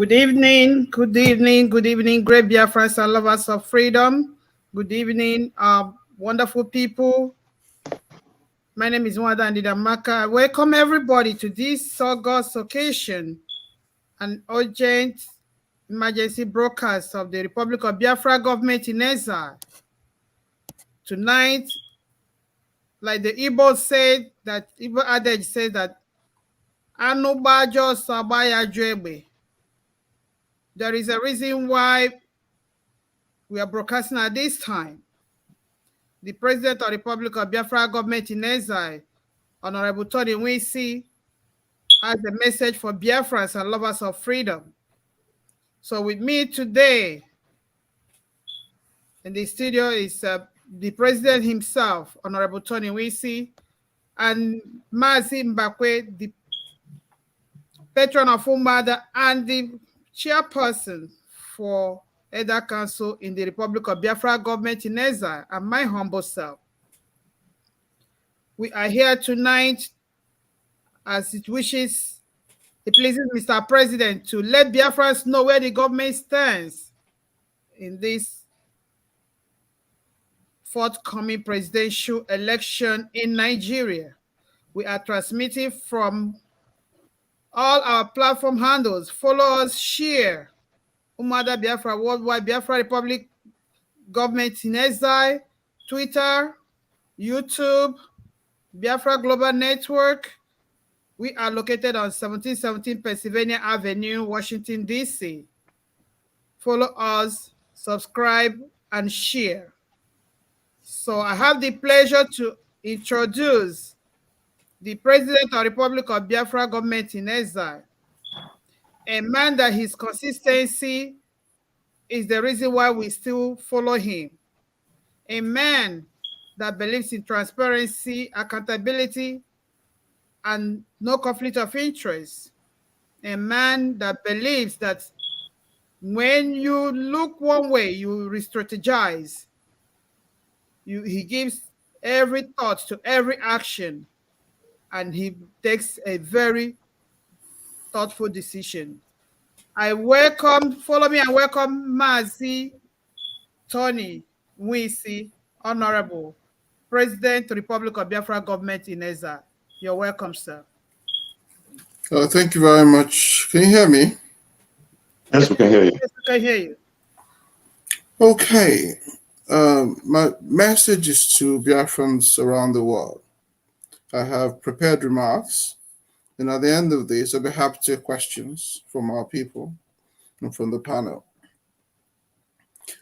Good evening, great Biafrans and lovers of freedom. Good evening, wonderful people. My name is Nwada Ndidamaka. I welcome everybody to this August occasion, an urgent emergency broadcast of the Republic of Biafra government in exile. Tonight, like the Igbo said, that Igbo adage says that Anubajo Sabaya Jwebe. There is a reason why we are broadcasting at this time. The President of the Republic of Biafra government in exile, Honorable Tony Nwisi, has a message for Biafrans and lovers of freedom. So with me today in the studio is the President himself, Honorable Tony Nwisi, and Mazi Mbakwe, the patron of Umada and the chairperson for Elder Council in the Republic of Biafra government in exile, and my humble self. We are here tonight as it pleases Mr. President to let Biafrans know where the government stands in this forthcoming presidential election in Nigeria. We are transmitting from all our platform handles. Follow us, share. Umada Biafra Worldwide, Biafra Republic Government in Exile, Twitter, YouTube, Biafra Global Network. We are located on 1717 Pennsylvania Avenue, Washington, D.C. Follow us, subscribe, and share. So I have the pleasure to introduce the President of the Republic of Biafra government in exile, a man that his consistency is the reason why we still follow him, a man that believes in transparency, accountability, and no conflict of interest, a man that believes that when you look one way, you re-strategize. He gives every thought to every action, and he takes a very thoughtful decision. Follow me and welcome Mazi Tony Nwisi, Honorable President, Republic of Biafra government in exile. You're welcome, sir. Thank you very much. Can you hear me? Yes, we can hear you. Yes, we can hear you. Okay. My message is to Biafrans around the world. I have prepared remarks, and at the end of this, I'll be happy to take questions from our people and from the panel.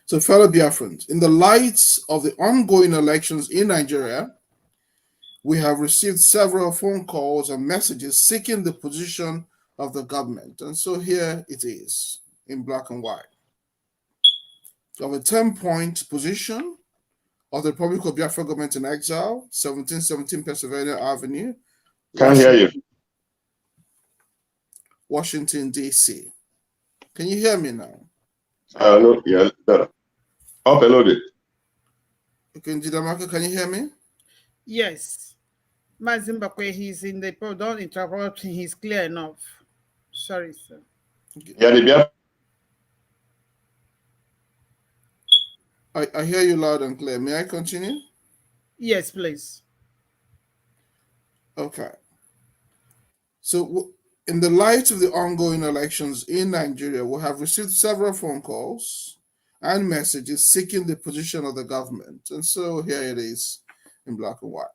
So, fellow Biafrans, in the light of the ongoing elections in Nigeria, we have received several phone calls and messages seeking the position of the government. And so here it is in black and white. Of a 10-point position of the Republic of Biafra government in exile, 1717 Pennsylvania Avenue. Can't hear you. Washington, D.C. Can you hear me now? No, yeah, better. Upload it. Okay, Ndidamaka, can you hear me? Yes. Mazimbakwe, he's in the don't interrupt him, he's clear enough. Sorry, sir. Yeah, I hear you loud and clear. May I continue? Yes, please. Okay. So, in the light of the ongoing elections in Nigeria, we have received several phone calls and messages seeking the position of the government. And so here it is in black and white.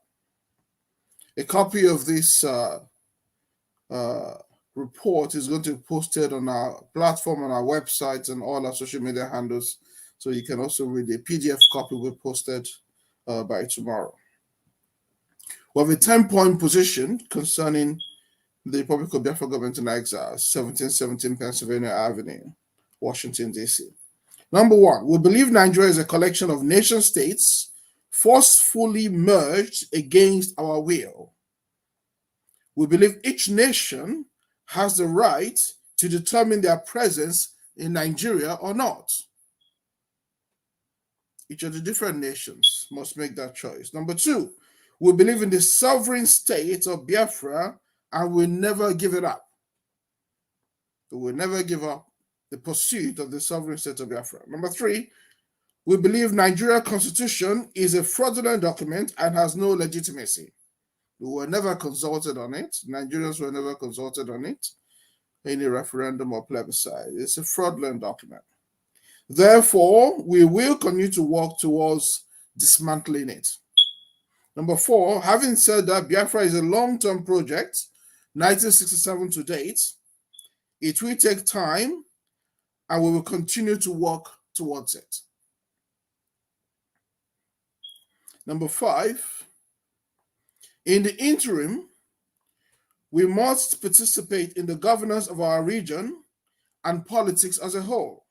A copy of this report is going to be posted on our platform, on our websites, and all our social media handles. So you can also read a PDF copy will be posted by tomorrow. We have a 10-point position concerning the Republic of Biafra government in exile, 1717 Pennsylvania Avenue, Washington, D.C. Number one, we believe Nigeria is a collection of nation states forcefully merged against our will. We believe each nation has the right to determine their presence in Nigeria or not. Each of the different nations must make that choice. Number two, we believe in the sovereign state of Biafra and will never give it up. We will never give up the pursuit of the sovereign state of Biafra. Number 3, we believe Nigeria constitution is a fraudulent document and has no legitimacy. We were never consulted on it. Nigerians were never consulted on it, any referendum or plebiscite. It's a fraudulent document. Therefore, we will continue to work towards dismantling it. Number 4, having said that, Biafra is a long-term project, 1967 to date. It will take time, and we will continue to work towards it. Number 5, in the interim, we must participate in the governance of our region and politics as a whole.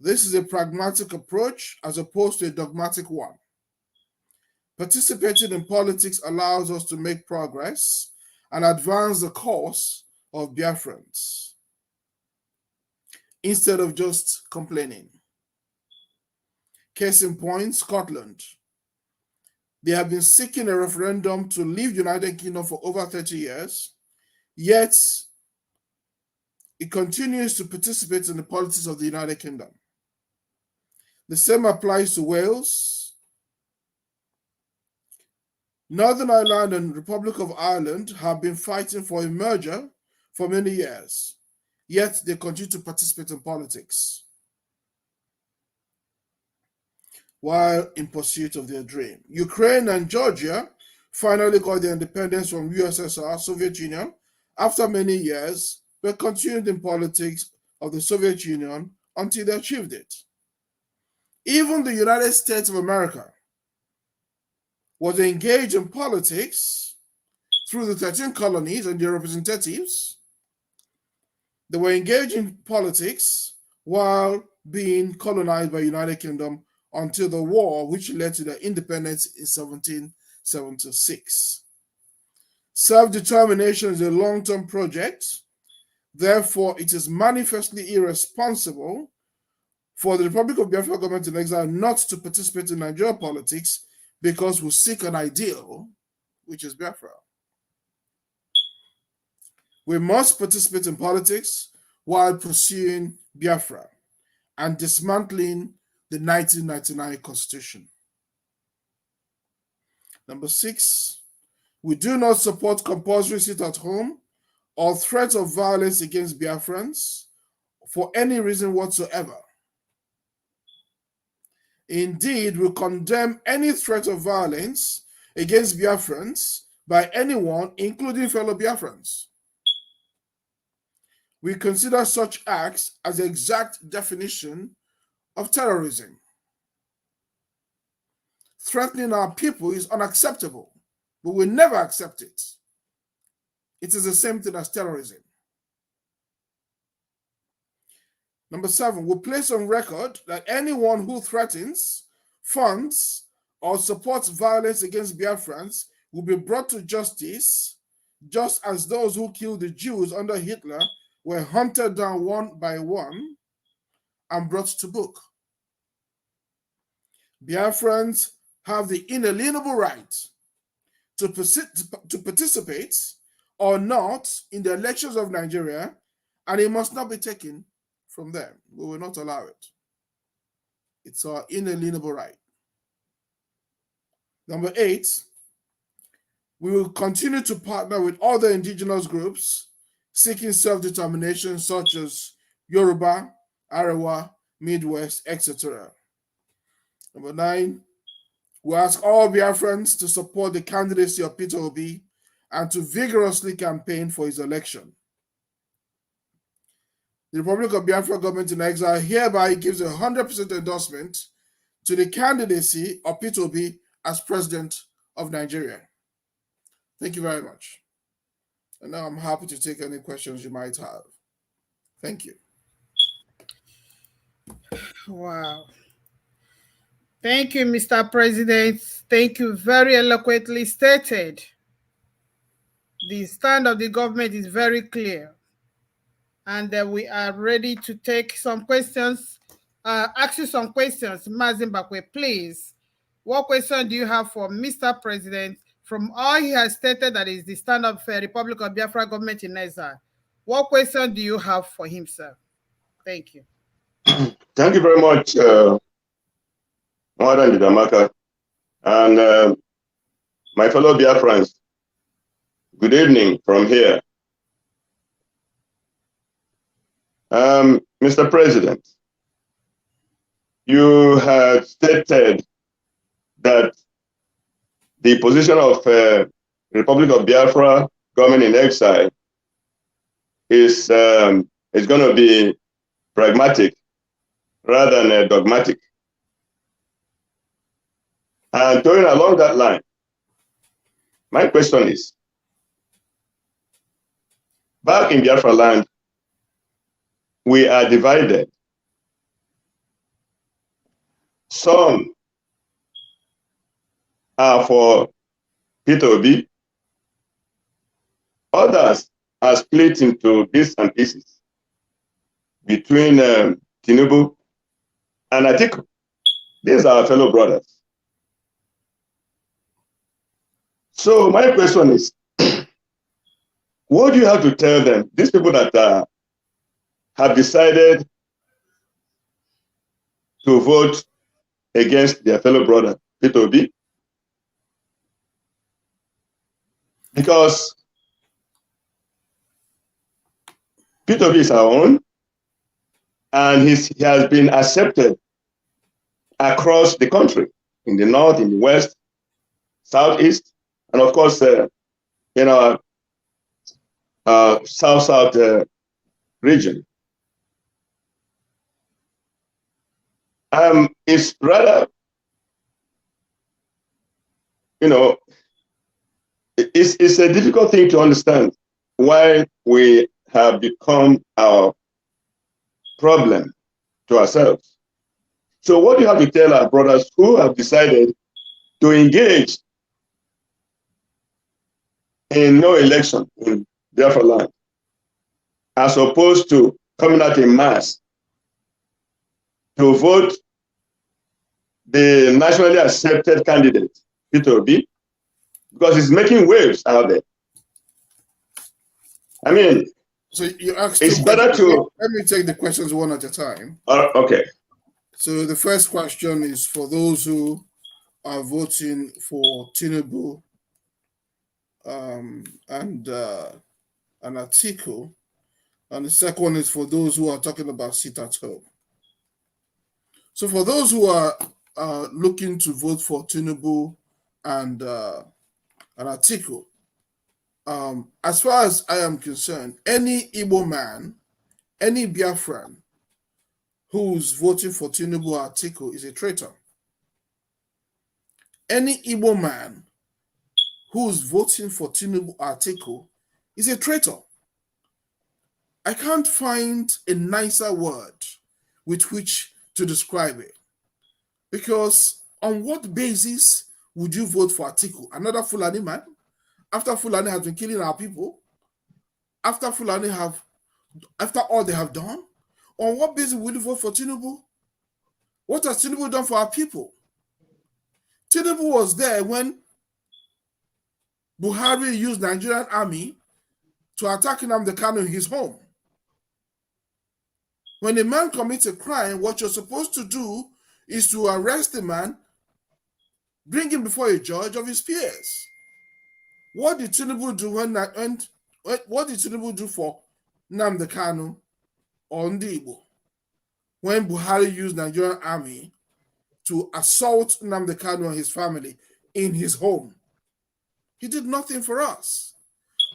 This is a pragmatic approach as opposed to a dogmatic one. Participating in politics allows us to make progress and advance the cause of Biafrans instead of just complaining. Case in point, Scotland. They have been seeking a referendum to leave the United Kingdom for over 30 years, yet it continues to participate in the politics of the United Kingdom. The same applies to Wales. Northern Ireland and Republic of Ireland have been fighting for a merger for many years, yet they continue to participate in politics while in pursuit of their dream. Ukraine and Georgia finally got their independence from USSR, Soviet Union, after many years, but continued in politics of the Soviet Union until they achieved it. Even the United States of America was engaged in politics through the 13 colonies and their representatives. They were engaged in politics while being colonized by the United Kingdom until the war, which led to their independence in 1776. Self-determination is a long-term project. Therefore, it is manifestly irresponsible for the Republic of Biafra government in exile not to participate in Nigerian politics because we seek an ideal, which is Biafra. We must participate in politics while pursuing Biafra and dismantling the 1999 Constitution. Number 6, we do not support compulsory sit at home or threats of violence against Biafrans for any reason whatsoever. Indeed, we condemn any threat of violence against Biafrans by anyone, including fellow Biafrans. We consider such acts as the exact definition of terrorism. Threatening our people is unacceptable, but we never accept it. It is the same thing as terrorism. Number 7, we place on record that anyone who threatens, funds, or supports violence against Biafrans will be brought to justice, just as those who killed the Jews under Hitler were hunted down one by one and brought to book. Biafrans have the inalienable right to participate or not in the elections of Nigeria, and it must not be taken from them. We will not allow it. It's our inalienable right. Number 8, we will continue to partner with other indigenous groups seeking self-determination, such as Yoruba, Arewa, Midwest, etc. Number 9, we ask all Biafrans to support the candidacy of Peter Obi and to vigorously campaign for his election. The Republic of Biafra government in exile hereby gives a 100% endorsement to the candidacy of Peter Obi as president of Nigeria. Thank you very much. And now I'm happy to take any questions you might have. Thank you. Wow. Thank you, Mr. President. Thank you. Very eloquently stated. The stand of the government is very clear. And we are ready to take some questions. Ask you some questions. Mazimbabwe, please. What question do you have for Mr. President? From all he has stated, that is the stand of Republic of Biafra government in exile. What question do you have for him, sir? Thank you. Thank you very much, Madam Jidamaka. And my fellow Biafrans, good evening from here. Mr. President, you had stated that the position of Republic of Biafra, government in exile, is going to be pragmatic rather than dogmatic. And going along that line, my question is, back in Biafra land, we are divided. Some are for Peter Obi, others are split into bits and pieces between Tinubu and Atiku. These are our fellow brothers. So my question is, what do you have to tell them, these people that have decided to vote against their fellow brother, Peter Obi? Because Peter Obi is our own, and he has been accepted across the country, in the north, in the west, southeast, and of course, in our south region. It's rather, it's a difficult thing to understand why we have become our problem to ourselves. So what do you have to tell our brothers who have decided to engage in no election in Biafra land, as opposed to coming out in mass to vote the nationally accepted candidate, Peter Obi, because he's making waves out there? I mean, so you asked it's better to... Let me take the questions one at a time. Okay. So the first question is for those who are voting for Tinubu and Atiku, and the second one is for those who are talking about sit at home. So for those who are looking to vote for Tinubu and Atiku, as far as I am concerned, any Igbo man, any Biafran who's voting for Tinubu or Atiku is a traitor. Any Igbo man who's voting for Tinubu or Atiku is a traitor. I can't find a nicer word with which to describe it. Because on what basis would you vote for Atiku? Another Fulani man? After Fulani has been killing our people? After all they have done? On what basis would you vote for Tinubu? What has Tinubu done for our people? Tinubu was there when Buhari used Nigerian army to attack Nnamdi Kanu in his home. When a man commits a crime, what you're supposed to do is to arrest the man, bring him before a judge of his peers. What did Tinubu do what did Tinubu do for Nnamdi Kanu or Ndigbo when Buhari used Nigerian army to assault Nnamdi Kanu and his family in his home? He did nothing for us.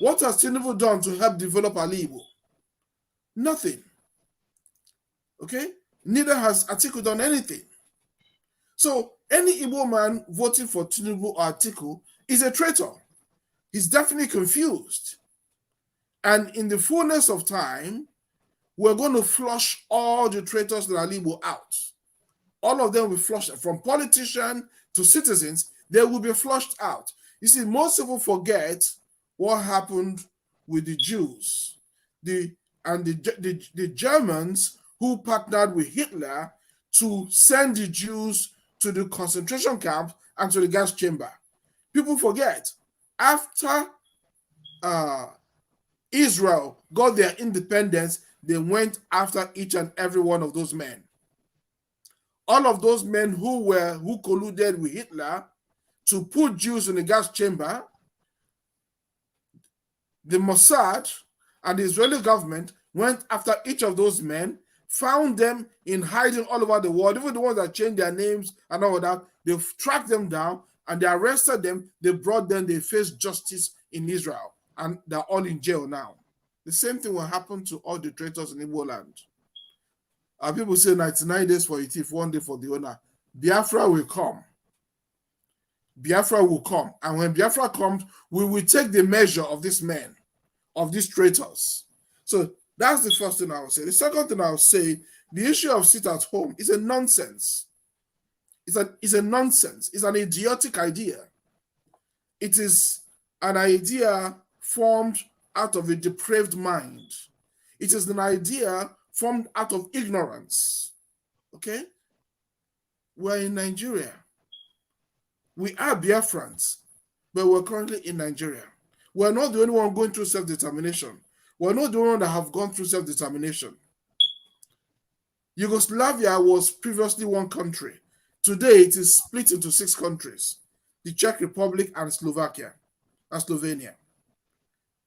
What has Tinubu done to help develop Ali Igbo? Nothing. Okay? Neither has Atiku done anything. So any Igbo man voting for Tinubu or Atiku is a traitor. He's definitely confused. And in the fullness of time, we're going to flush all the traitors that are Igbo out. All of them will be flushed, from politicians to citizens, they will be flushed out. You see, most people forget what happened with the Jews. The Germans who partnered with Hitler to send the Jews to the concentration camp and to the gas chamber. People forget, after Israel got their independence, they went after each and every one of those men. All of those men who colluded with Hitler to put Jews in the gas chamber, the Mossad and the Israeli government went after each of those men, found them in hiding all over the world, even the ones that changed their names and all of that. They tracked them down and they arrested them. They brought them, they faced justice in Israel, and they're all in jail now. The same thing will happen to all the traitors in Igbo land. People say 99 days for a thief, 1 day for the owner. Biafra will come. Biafra will come. And when Biafra comes, we will take the measure of these men, of these traitors. So that's the first thing I will say. The second thing I will say, the issue of sit at home is a nonsense. It's a nonsense. It's an idiotic idea. It is an idea formed out of a depraved mind. It is an idea formed out of ignorance. Okay? We're in Nigeria. We are Biafrans, but we're currently in Nigeria. We're not the only one going through self-determination. We're not the only one that have gone through self-determination. Yugoslavia was previously one country. Today, it is split into 6 countries: the Czech Republic and Slovakia and Slovenia.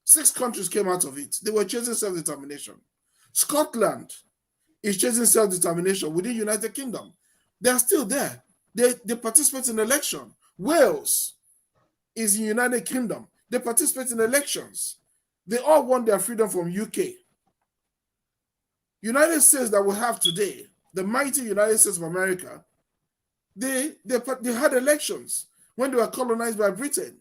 6 countries came out of it. They were chasing self-determination. Scotland is chasing self-determination within the United Kingdom. They're still there. They participate in election. Wales is in the United Kingdom. They participate in elections. They all want their freedom from UK. United States that we have today, the mighty United States of America, they had elections when they were colonized by Britain.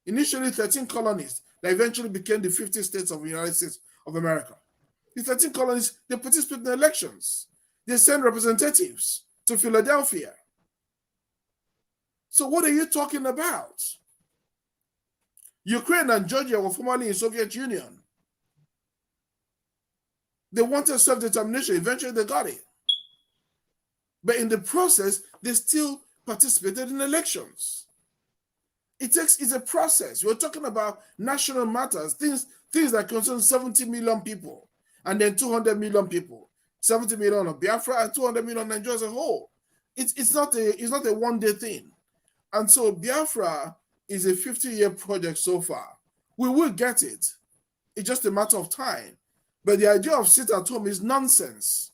Initially 13 colonies that eventually became the 50 states of the United States of America. The 13 colonies, they participate in elections. They send representatives to Philadelphia. So what are you talking about? Ukraine and Georgia were formerly in Soviet Union. They wanted self-determination. Eventually they got it. But in the process, they still participated in elections. It's a process. We're talking about national matters, things that concern 70 million people, and then 200 million people. 70 million of Biafra and 200 million Nigeria as a whole. It's not a one-day thing. And so Biafra is a 50-year project so far. We will get it. It's just a matter of time. But the idea of sit at home is nonsense.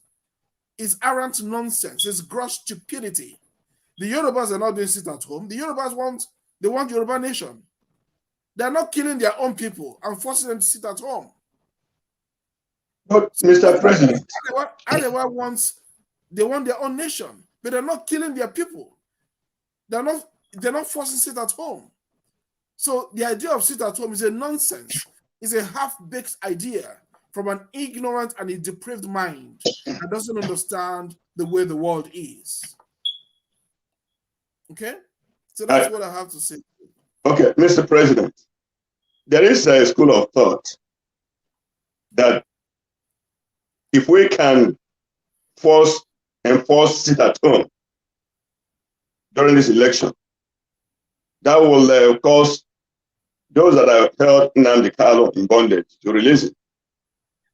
It's arrant nonsense. It's gross stupidity. The Yorubas are not doing sit at home. The Yorubas want Yoruba nation. They're not killing their own people and forcing them to sit at home. But Mr. President, Arewa they want their own nation, but they're not killing their people. They're not forcing sit at home. So the idea of sit at home is a nonsense. It's a half-baked idea from an ignorant and a depraved mind that doesn't understand the way the world is. Okay? So that's what I have to say. Okay, Mr. President, there is a school of thought that if we can enforce sit at home during this election, that will cause those that have held Nnamdi Kanu in bondage to release it.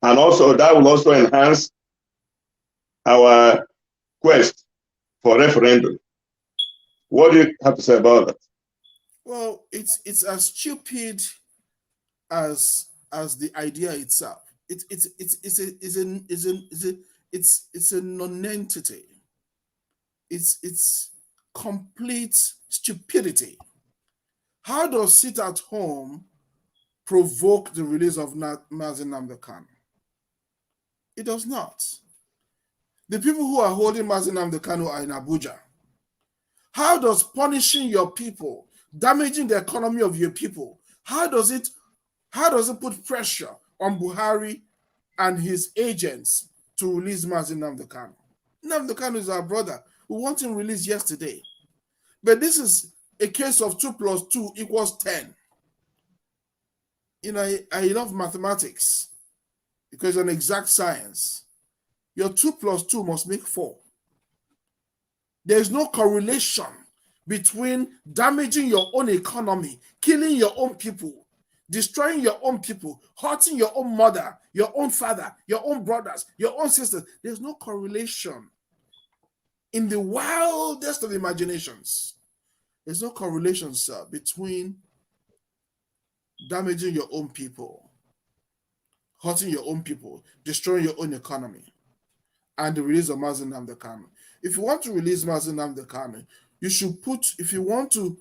And also that will also enhance our quest for referendum. What do you have to say about that? Well, it's as stupid as the idea itself. It's a non-entity. It's complete stupidity. How does sit at home provoke the release of Mazi Nnamdi Kanu? It does not. The people who are holding Mazi Nnamdi Kanu are in Abuja. How does punishing your people, damaging the economy of your people, how does it put pressure on Buhari and his agents to release Mazi Nnamdi Kanu? Nnamdi Kanu is our brother. We want him released yesterday. But this is a case of 2 + 2 = 10. You know, I love mathematics because it's an exact science. Your 2 + 2 must make 4. There is no correlation between damaging your own economy, killing your own people, destroying your own people, hurting your own mother, your own father, your own brothers, your own sisters. There's no correlation. In the wildest of imaginations, there's no correlation, sir, between damaging your own people, hurting your own people, destroying your own economy, and the release of Mazi Nnamdi Kanu. If you want to release Mazi Nnamdi Kanu, you should if you want to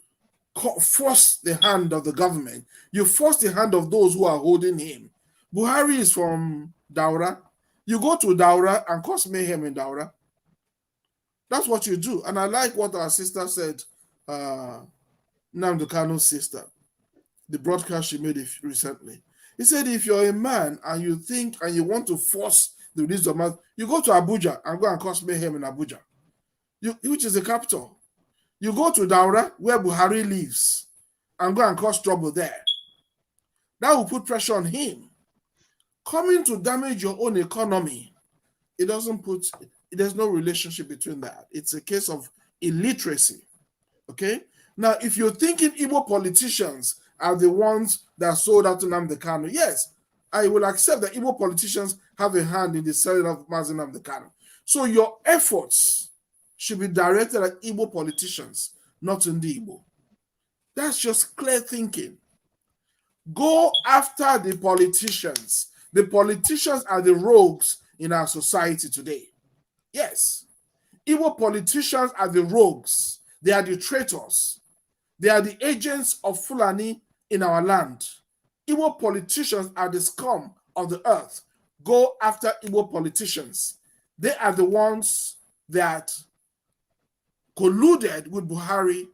force the hand of the government, you force the hand of those who are holding him. Buhari is from Daura. You go to Daura and cause mayhem in Daura. That's what you do. And I like what our sister said, Nnamdi Kanu's sister, the broadcast she made recently. He said, if you're a man and you think and you want to force the release of Mazi, you go to Abuja and go and cause mayhem in Abuja, which is the capital. You go to Daura, where Buhari lives, and go and cause trouble there. That will put pressure on him. Coming to damage your own economy, there's no relationship between that. It's a case of illiteracy. Okay? Now, if you're thinking Igbo politicians are the ones that sold out to Nnamdi Kanu, yes, I will accept that Igbo politicians have a hand in the selling of Mazi Nnamdi Kanu. So your efforts should be directed at Igbo politicians, not in the Igbo. That's just clear thinking. Go after the politicians. The politicians are the rogues in our society today. Yes. Igbo politicians are the rogues. They are the traitors. They are the agents of Fulani in our land. Igbo politicians are the scum of the earth. Go after Igbo politicians. They are the ones that colluded with Buhari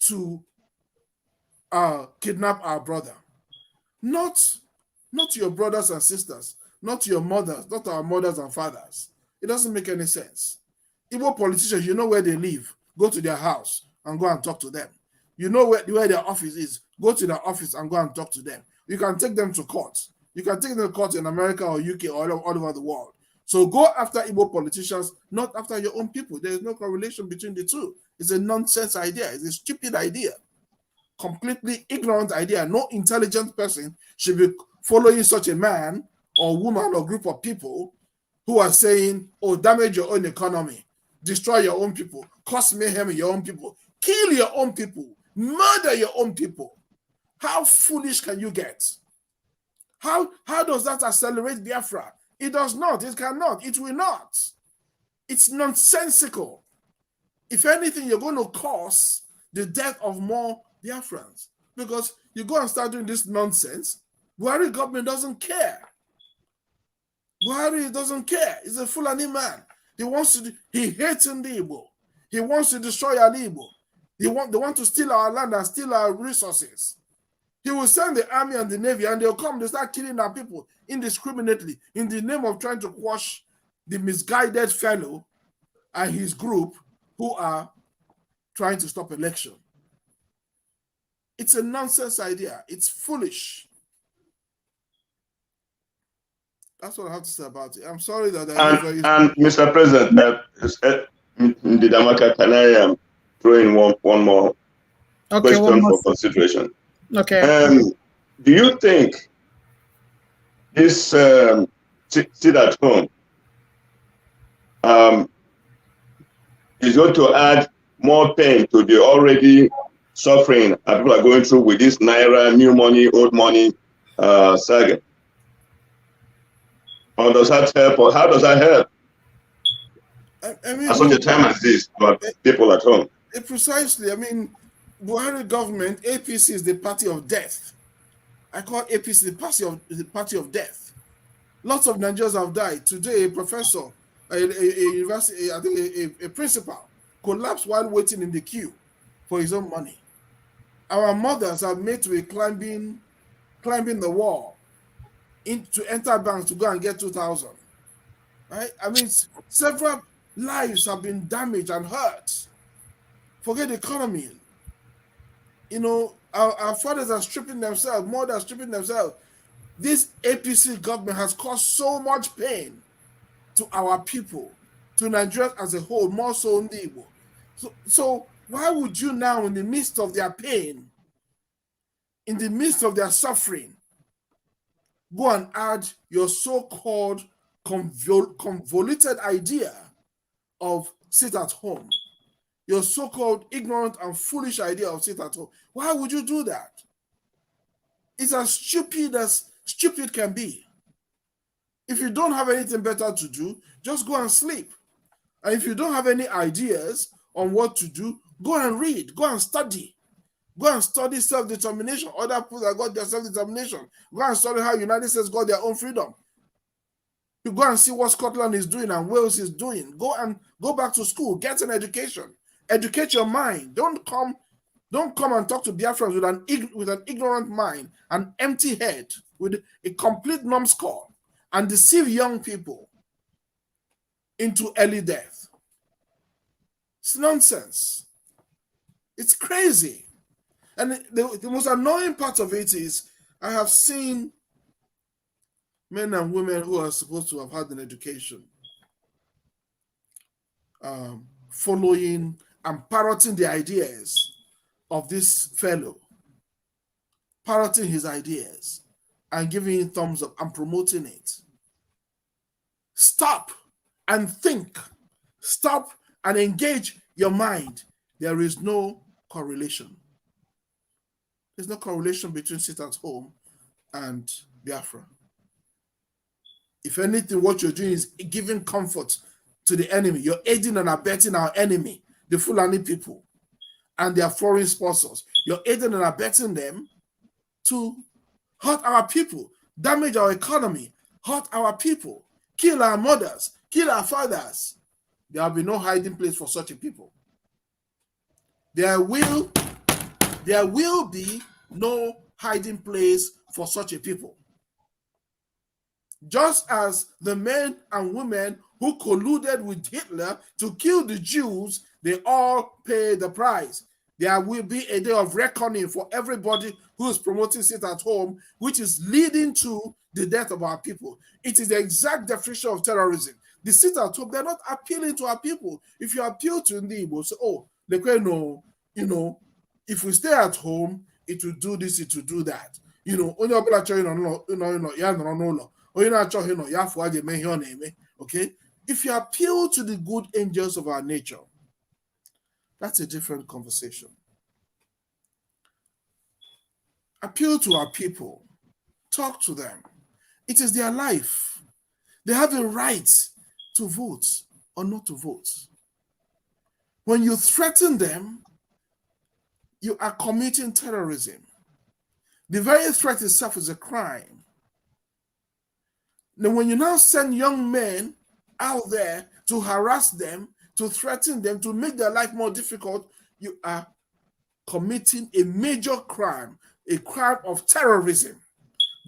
to kidnap our brother. Not your brothers and sisters, not your mothers, not our mothers and fathers. It doesn't make any sense. Igbo politicians, you know where they live. Go to their house and go and talk to them. You know where their office is. Go to their office and go and talk to them. You can take them to court. You can take them to court in America or UK or all over the world. So go after Igbo politicians, not after your own people. There is no correlation between the two. It's a nonsense idea. It's a stupid idea. Completely ignorant idea. No intelligent person should be following such a man or woman or group of people who are saying, oh, damage your own economy, destroy your own people, cause mayhem in your own people, kill your own people, murder your own people. How foolish can you get? How does that accelerate Biafra? It does not. It cannot. It will not. It's nonsensical. If anything, you're going to cause the death of more Biafrans because you go and start doing this nonsense. Buhari government doesn't care. Buhari doesn't care. He's a Fulani man. He hates Igbo. He wants to destroy our Igbo. They want to steal our land and steal our resources. He will send the army and the navy and they'll come, they start killing our people indiscriminately in the name of trying to quash the misguided fellow and his group who are trying to stop election. It's a nonsense idea. It's foolish. That's what I have to say about it. I'm sorry that and Mr. President, Ndidamaka, can I throw in one more question for consideration? Okay. Do you think this sit at home is going to add more pain to the already suffering that people are going through with this Naira, new money, old money saga? Or does that help? Or how does that help? I mean, at such a time as this, but people at home. Precisely. I mean, Buhari government, APC is the party of death. I call APC the party of death. Lots of Nigerians have died. Today, a professor, a university, I think a principal, collapsed while waiting in the queue for his own money. Our mothers have made to be climbing the wall to enter banks to go and get 2,000. Right? I mean, several lives have been damaged and hurt. Forget the economy. You know, our fathers are stripping themselves, mothers are stripping themselves. This APC government has caused so much pain to our people, to Nigeria as a whole, more so in the Igbo. So why would you now, in the midst of their pain, in the midst of their suffering, go and add your so-called convoluted idea of sit at home, your so-called ignorant and foolish idea of sit at home. Why would you do that? It's as stupid can be. If you don't have anything better to do, just go and sleep. And if you don't have any ideas on what to do, go and read, go and study. Go and study self-determination. Other people that got their self-determination. Go and study how United States got their own freedom. You go and see what Scotland is doing and Wales is doing. Go back to school, get an education. Educate your mind. Don't come and talk to Biafrans with an ignorant mind, an empty head, with a complete numbskull, and deceive young people into early death. It's nonsense. It's crazy. And the most annoying part of it is I have seen men and women who are supposed to have had an education following and parroting the ideas of this fellow, parroting his ideas and giving him thumbs up and promoting it. Stop and think. Stop and engage your mind. There is no correlation. There's no correlation between sit at home and Biafra. If anything, what you're doing is giving comfort to the enemy. You're aiding and abetting our enemy, the Fulani people, and their foreign sponsors. You're aiding and abetting them to hurt our people, damage our economy, hurt our people, kill our mothers, kill our fathers. There will be no hiding place for such a people. There will be no hiding place for such a people. Just as the men and women who colluded with Hitler to kill the Jews, they all pay the price. There will be a day of reckoning for everybody who is promoting sit at home, which is leading to the death of our people. It is the exact definition of terrorism. The sit at home, they're not appealing to our people. If you appeal to the Igbo, say, oh, no, if we stay at home, it will do this, it will do that. Okay? If you appeal to the good angels of our nature, that's a different conversation. Appeal to our people. Talk to them. It is their life. They have a right to vote or not to vote. When you threaten them, you are committing terrorism. The very threat itself is a crime. Now, when you now send young men out there to harass them, to threaten them, to make their life more difficult, you are committing a major crime, a crime of terrorism.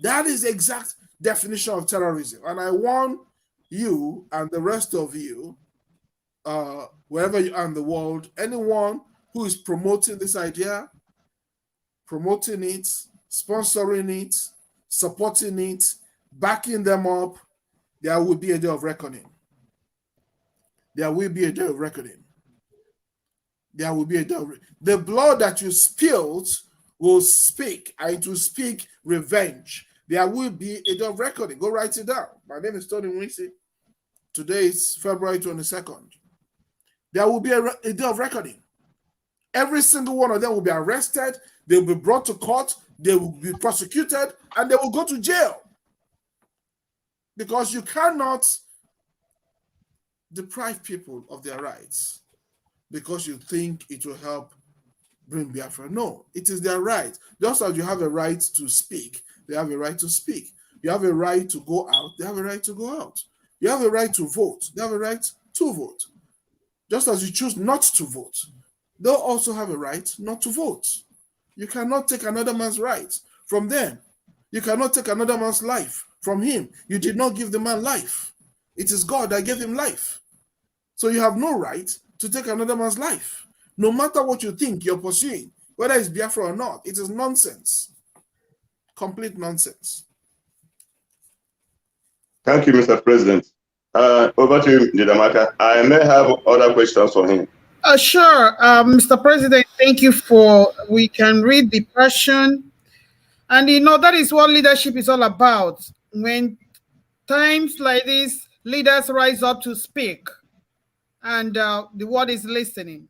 That is the exact definition of terrorism. And I warn you and the rest of you, wherever you are in the world, anyone who is promoting this idea, promoting it, sponsoring it, supporting it, backing them up, there will be a day of reckoning. There will be a day of reckoning. There will be a day of the blood that you spilled will speak, and it will speak revenge. There will be a day of reckoning. Go write it down. My name is Tony Nwisi. Today is February 22nd. There will be a day of reckoning. Every single one of them will be arrested. They will be brought to court. They will be prosecuted, and they will go to jail. Because you cannot deprive people of their rights because you think it will help bring Biafra. No, it is their right. Just as you have a right to speak, they have a right to speak. You have a right to go out, they have a right to go out. You have a right to vote, they have a right to vote. Just as you choose not to vote, they'll also have a right not to vote. You cannot take another man's rights from them. You cannot take another man's life from him. You did not give the man life. It is God that gave him life. So you have no right to take another man's life. No matter what you think you're pursuing, whether it's Biafra or not, it is nonsense. Complete nonsense. Thank you, Mr. President. Over to you, Ndidamaka. I may have other questions for him. Sure. Mr. President, thank you we can read the question. And that is what leadership is all about. When times like this, leaders rise up to speak, and the world is listening.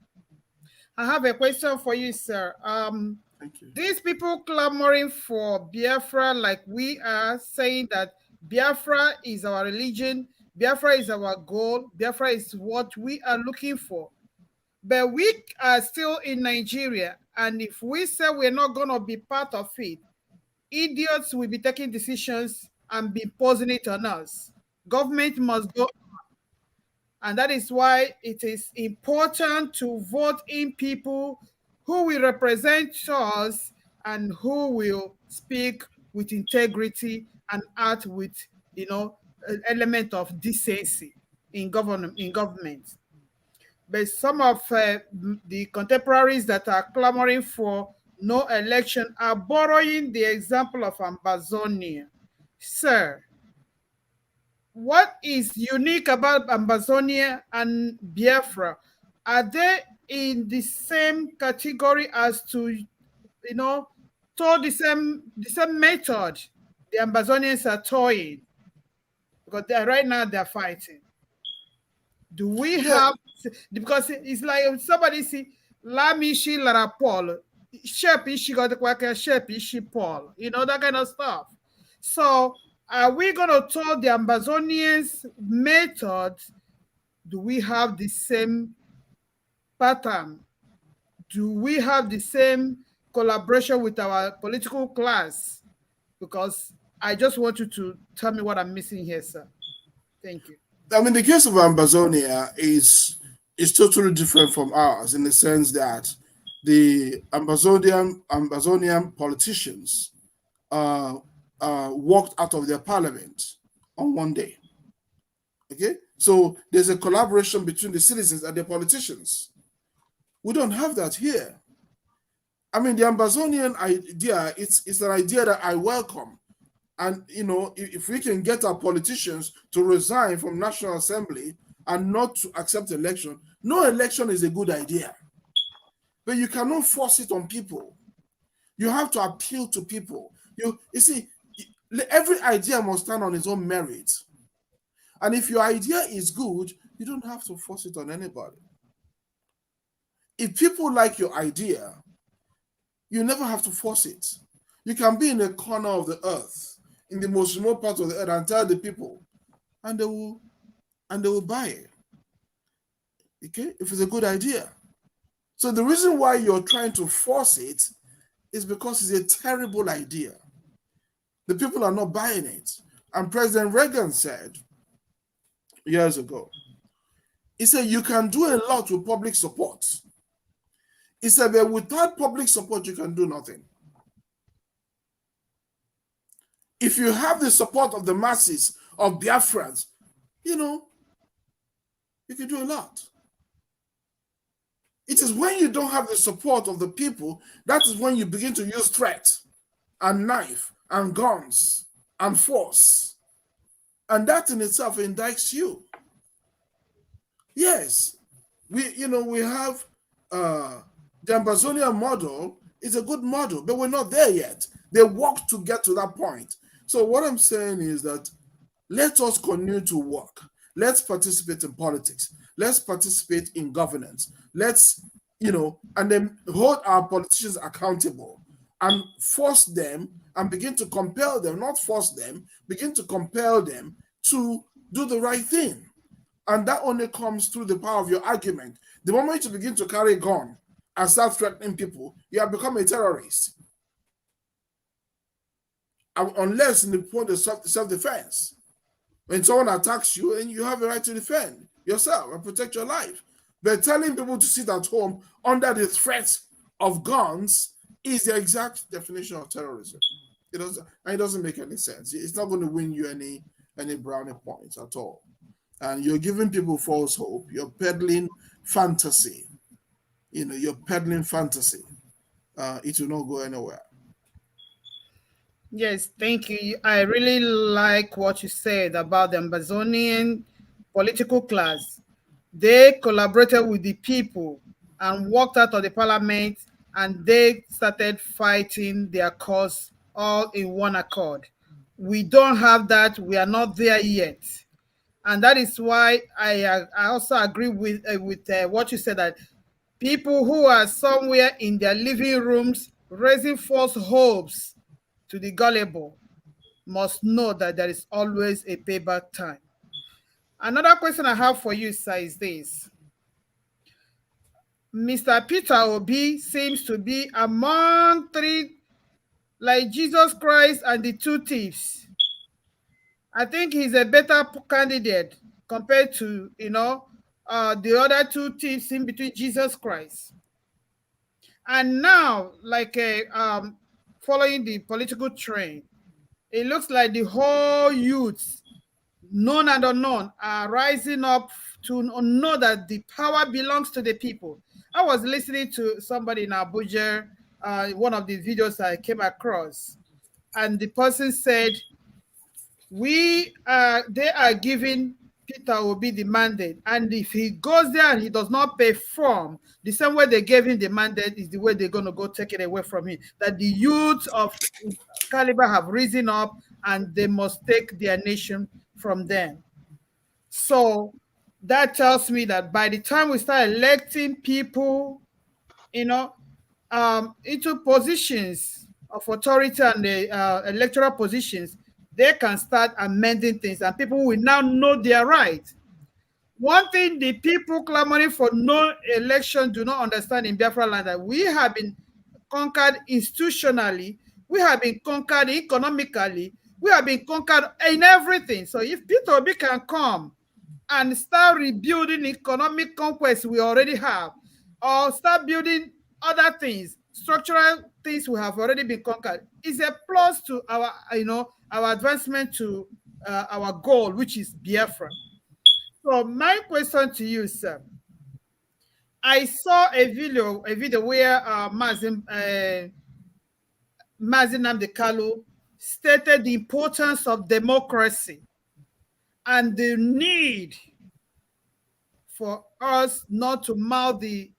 I have a question for you, sir. Thank you. These people clamoring for Biafra, like we are saying that Biafra is our religion, Biafra is our goal, Biafra is what we are looking for. But we are still in Nigeria, and if we say we're not going to be part of it, idiots will be taking decisions and be imposing it on us. Government must go, and that is why it is important to vote in people who will represent us and who will speak with integrity and act with, an element of decency in government. But some of the contemporaries that are clamoring for no election are borrowing the example of Ambazonia. Sir, what is unique about Ambazonia and Biafra? Are they in the same category as to, tow the same method the Ambazonians are towing? Because right now they're fighting. Do we Yeah, have, because it's like somebody see Lamishi Lara Paul, Shepi she got the quacker, Shepi she Paul, that kind of stuff. So are we gonna tell the Ambazonians method? Do we have the same pattern? Do we have the same collaboration with our political class? Because I just want you to tell me what I'm missing here, sir. Thank you. I mean, the case of Ambazonia is totally different from ours in the sense that the Ambazonian politicians uh, walked out of their parliament on one day. Okay, so there's a collaboration between the citizens and the politicians. We don't have that here. I mean, the Ambazonian idea, it's an idea that I welcome. And if we can get our politicians to resign from National Assembly and not to accept election, no election is a good idea. But you cannot force it on people. You have to appeal to people. You see, every idea must stand on its own merit. And if your idea is good, you don't have to force it on anybody. If people like your idea, you never have to force it. You can be in a corner of the earth, in the most remote part of the earth, and tell the people, and they will buy it. Okay, if it's a good idea. So the reason why you're trying to force it is because it's a terrible idea. The people are not buying it. And President Reagan said years ago, he said, you can do a lot with public support. He said, but without public support, you can do nothing. If you have the support of the masses, of Biafrans, you can do a lot. It is when you don't have the support of the people, that is when you begin to use threat and knife and guns and force. And that in itself indicts you. Yes, we have the Ambazonia model is a good model, but we're not there yet. They work to get to that point. So what I'm saying is that let us continue to work. Let's participate in politics. Let's participate in governance. Let's, and then hold our politicians accountable and force them and begin to compel them, not force them, begin to compel them to do the right thing. And that only comes through the power of your argument. The moment you begin to carry a gun and start threatening people, you have become a terrorist. Unless in the point of self-defense. When someone attacks you, and you have a right to defend yourself and protect your life. But telling people to sit at home under the threat of guns is the exact definition of terrorism. It doesn't make any sense. It's not going to win you any brownie points at all. And you're giving people false hope. You're peddling fantasy. You're peddling fantasy. It will not go anywhere. Yes, thank you. I really like what you said about the Ambazonian political class. They collaborated with the people and walked out of the parliament, and they started fighting their cause all in one accord. We don't have that. We are not there yet. And that is why I also agree with what you said, that people who are somewhere in their living rooms raising false hopes to the gullible must know that there is always a payback time. Another question I have for you, sir, is this. Mr. Peter Obi seems to be among three, like Jesus Christ and the two thieves. I think he's a better candidate compared to, the other two thieves in between Jesus Christ. And now, like following the political trend, it looks like the whole youth, known and unknown, are rising up to know that the power belongs to the people. I was listening to somebody in Abuja, one of the videos I came across, and the person said, they are giving Peter Obi the mandate, and if he goes there and he does not perform, the same way they gave him the mandate is the way they're going to go take it away from him. That the youth of caliber have risen up and they must take their nation from them. So that tells me that by the time we start electing people, into positions of authority and the electoral positions, they can start amending things and people will now know their right. One thing the people clamoring for no election do not understand in Biafra land, that we have been conquered institutionally, we have been conquered economically, we have been conquered in everything. So if Peter Obi can come and start rebuilding economic conquest we already have, or start building other things, structural things we have already been conquered, is a plus to our, our advancement to our goal, which is Biafra. So my question to you, sir, I saw a video where Mazi Nnamdi Kanu stated the importance of democracy and the need for us not to mouth the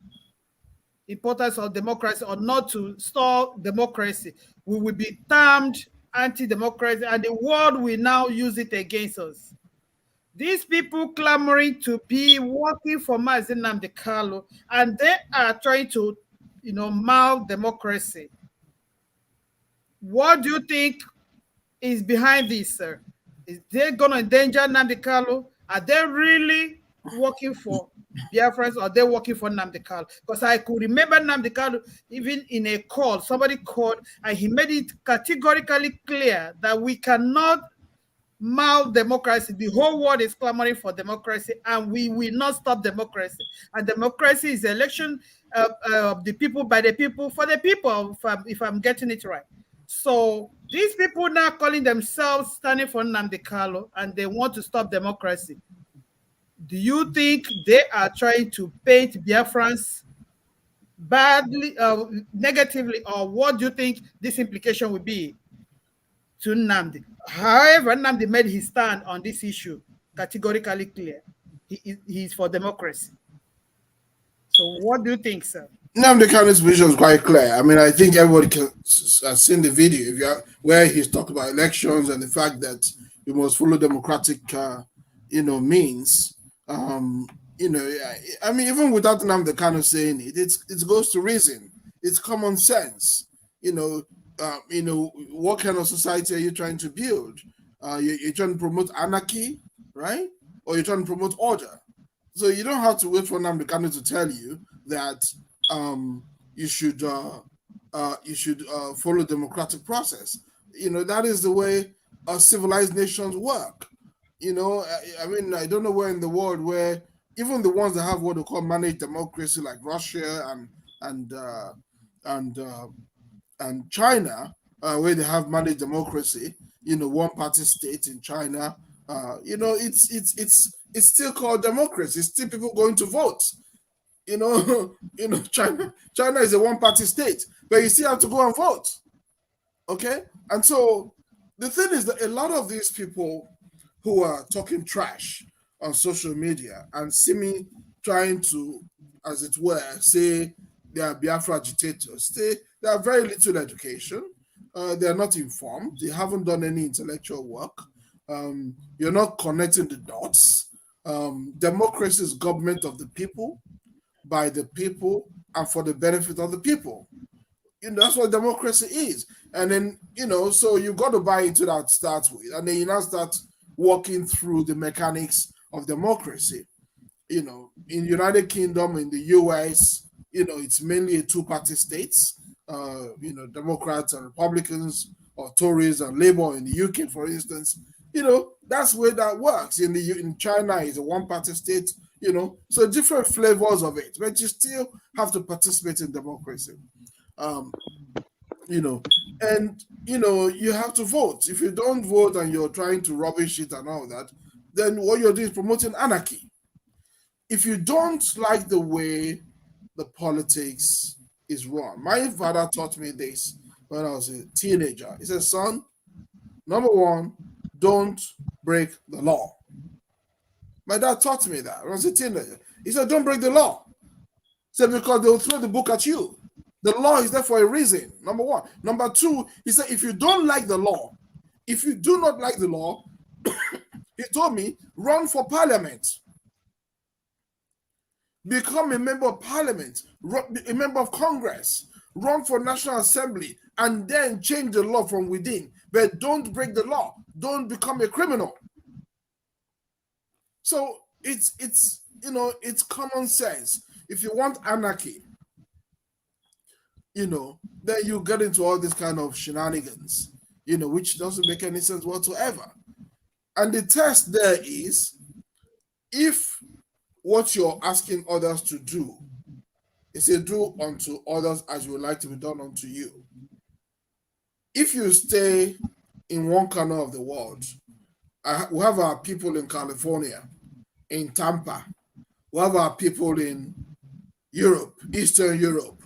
importance of democracy or not to stall democracy. We will be termed anti-democracy and the world will now use it against us. These people clamoring to be working for Mazi Nnamdi Kanu, and they are trying to, mouth democracy. What do you think is behind this, sir? Is they going to endanger Nnamdi Kanu? Are they really working for Biafrans, or they working for Nnamdi Kanu? Because I could remember Nnamdi Kanu, even in a call, somebody called, and he made it categorically clear that we cannot mouth democracy. The whole world is clamoring for democracy, and we will not stop democracy. And democracy is election of the people, by the people, for the people, if I'm getting it right. So these people now calling themselves standing for Nnamdi Kanu, and they want to stop democracy. Do you think they are trying to paint Biafrans badly, negatively, or what do you think this implication will be to Nnamdi? However, Nnamdi made his stand on this issue categorically clear. He is for democracy. So what do you think, sir? Nnamdi Kanu's position is quite clear. I mean, I think everybody has seen the video where he's talked about elections and the fact that you must follow democratic, means. I mean, even without Nnamdi Kanu saying it, it goes to reason. It's common sense. What kind of society are you trying to build? You're trying to promote anarchy, right? Or you're trying to promote order. So you don't have to wait for Nnamdi Kanu to tell you that you should follow democratic process. That is the way civilized nations work. I mean, I don't know where in the world where even the ones that have what they call managed democracy, like Russia and China, where they have managed democracy, one party state in China, it's still called democracy. It's still people going to vote. China is a one party state, but you still have to go and vote. Okay, and so the thing is that a lot of these people who are talking trash on social media and see me trying to, as it were, say they are Biafra agitators. They have very little education. They're not informed. They haven't done any intellectual work. You're not connecting the dots. Democracy is government of the people, by the people, and for the benefit of the people. That's what democracy is. And then, so you got to buy into that start with, and then you now start walking through the mechanics of democracy. In United Kingdom, in the US, it's mainly a two-party states. Democrats and Republicans, or Tories and Labour in the UK, for instance. That's where that works. In China, it's a one-party state. So different flavors of it, but you still have to participate in democracy. And you have to vote. If you don't vote and you're trying to rubbish it and all that, then what you're doing is promoting anarchy. If you don't like the way the politics is run, my father taught me this when I was a teenager. He said, son, number one, don't break the law. My dad taught me that when I was a teenager. He said, don't break the law. He said, because they'll throw the book at you. The law is there for a reason, number one. Number two, he said, if you don't like the law, if you do not like the law, he told me, run for parliament. Become a member of parliament, a member of Congress, run for National Assembly, and then change the law from within. But don't break the law. Don't become a criminal. So it's common sense. If you want anarchy, then you get into all this kind of shenanigans, which doesn't make any sense whatsoever. And the test there is, if what you're asking others to do is to do unto others as you would like to be done unto you. If you stay in one corner of the world, we have our people in California, in Tampa, we have our people in Europe, Eastern Europe,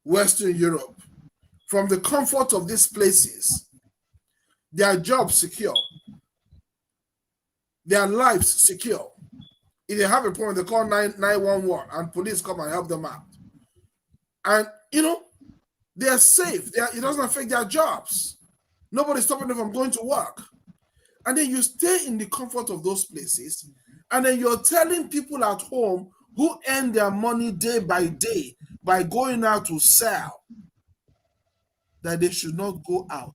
Western Europe. From the comfort of these places, their jobs secure, their lives secure. If they have a problem, they call 911 and police come and help them out. And, they are safe. It doesn't affect their jobs. Nobody's stopping them from going to work. And then you stay in the comfort of those places, and then you're telling people at home who earn their money day by day by going out to sell that they should not go out.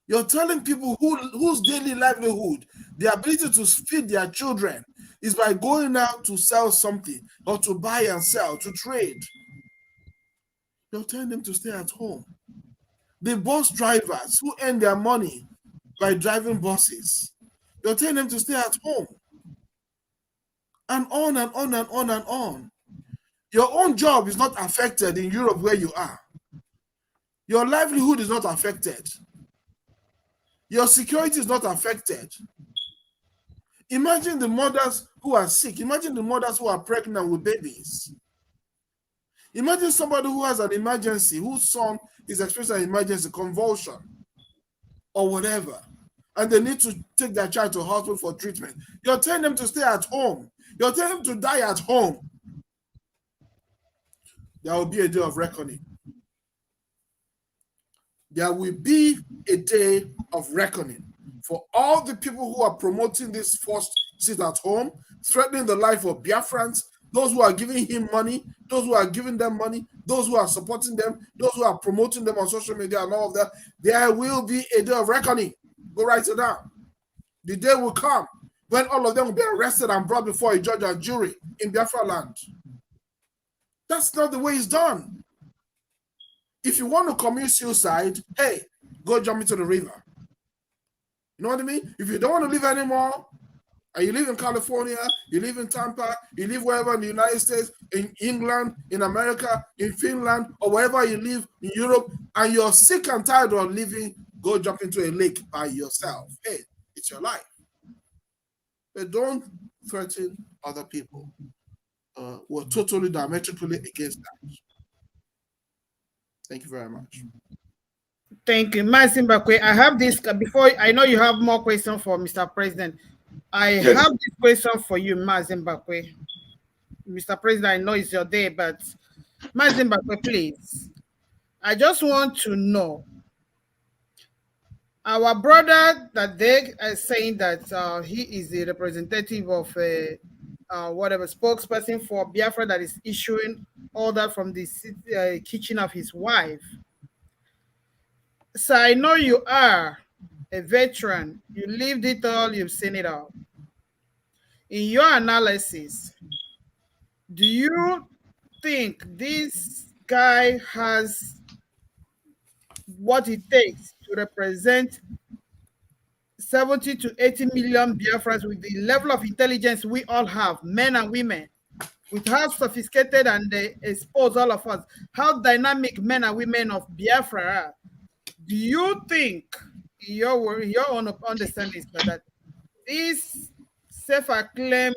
You're telling people whose daily livelihood, the ability to feed their children, is by going out to sell something or to buy and sell, to trade. You're telling them to stay at home. The bus drivers who earn their money by driving buses, you're telling them to stay at home. And on and on and on and on. Your own job is not affected in Europe where you are. Your livelihood is not affected. Your security is not affected. Imagine the mothers who are sick. Imagine the mothers who are pregnant with babies. Imagine somebody who has an emergency, whose son is experiencing an emergency, convulsion, or whatever, and they need to take their child to hospital for treatment. You're telling them to stay at home. You're telling them to die at home. There will be a day of reckoning. There will be a day of reckoning for all the people who are promoting this forced sit at home, threatening the life of Biafrans, those who are giving him money, those who are giving them money, those who are supporting them, those who are promoting them on social media and all of that. There will be a day of reckoning. Go write it down. The day will come when all of them will be arrested and brought before a judge and jury in Biafra land. That's not the way it's done. If you want to commit suicide, hey, go jump into the river. You know what I mean? If you don't want to live anymore, and you live in California, you live in Tampa, you live wherever in the United States, in England, in America, in Finland, or wherever you live in Europe, and you're sick and tired of living, go jump into a lake by yourself. Hey, it's your life. But don't threaten other people. We're totally diametrically against that. Thank you very much. Thank you, Mazimbabwe. I have this before. I know you have more questions for Mr. President. I have this question for you, Mazimbabwe. Mr. President, I know it's your day, but Mazimbabwe, please. I just want to know, our brother that they are saying that he is the representative of whatever spokesperson for Biafra that is issuing order from the kitchen of his wife. So I know you are a veteran. You lived it all. You've seen it all. In your analysis, do you think this guy has what it takes to represent 70 to 80 million Biafrans with the level of intelligence we all have, men and women, with how sophisticated and exposed all of us, how dynamic men and women of Biafra are? Do you think, in your own understanding, that this self-acclaimed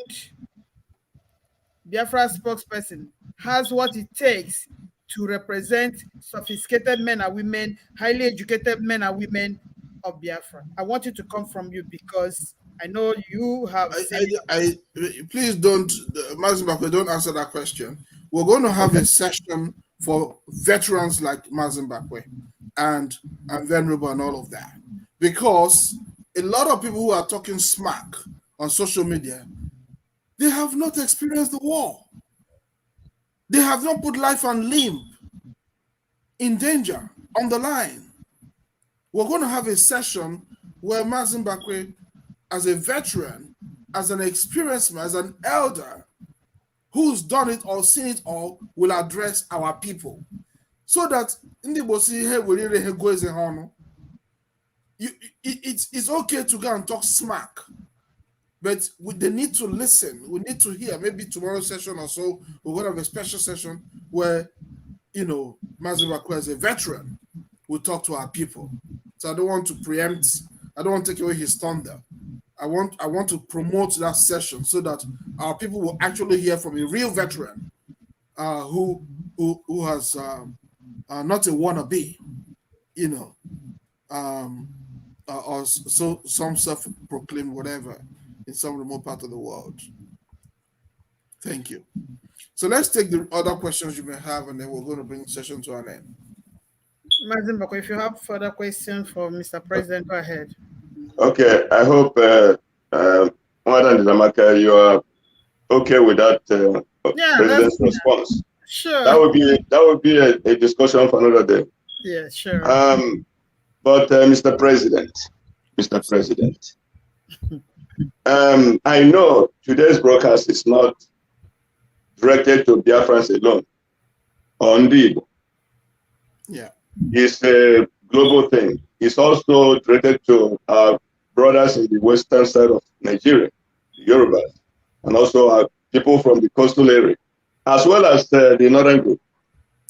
Biafra spokesperson has what it takes to represent sophisticated men and women, highly educated men and women of Biafra? I want you to come from you because I know you have seen please don't, Mazimbakwe, don't answer that question. We're going to have a session for veterans like Mazimbakwe and Venerable and all of that, because a lot of people who are talking smack on social media, they have not experienced the war. They have not put life and limb in danger on the line. We're going to have a session where Mazimbakwe, as a veteran, as an experienced man, as an elder who's done it or seen it all, will address our people. So that it's okay to go and talk smack, but they need to listen. We need to hear. Maybe tomorrow's session or so, we're going to have a special session where, Mazimbakwe, as a veteran, will talk to our people. So I don't want to preempt. I don't want to take away his thunder. I want to promote that session so that our people will actually hear from a real veteran who has not a wannabe, or so some self-proclaimed whatever in some remote part of the world. Thank you. So let's take the other questions you may have, and then we're going to bring the session to an end. Mazimbakwe, if you have further questions for Mr. President, go ahead. Okay, I hope, Madam Ndamaka, you are okay with that President's response. Sure. That would be a discussion for another day. Yeah, sure. But Mr. President, I know today's broadcast is not directed to Biafrans alone, or indeed. Yeah. It's a global thing. It's also directed to our brothers in the western side of Nigeria, the Yorubas, and also our people from the coastal area, as well as the northern group.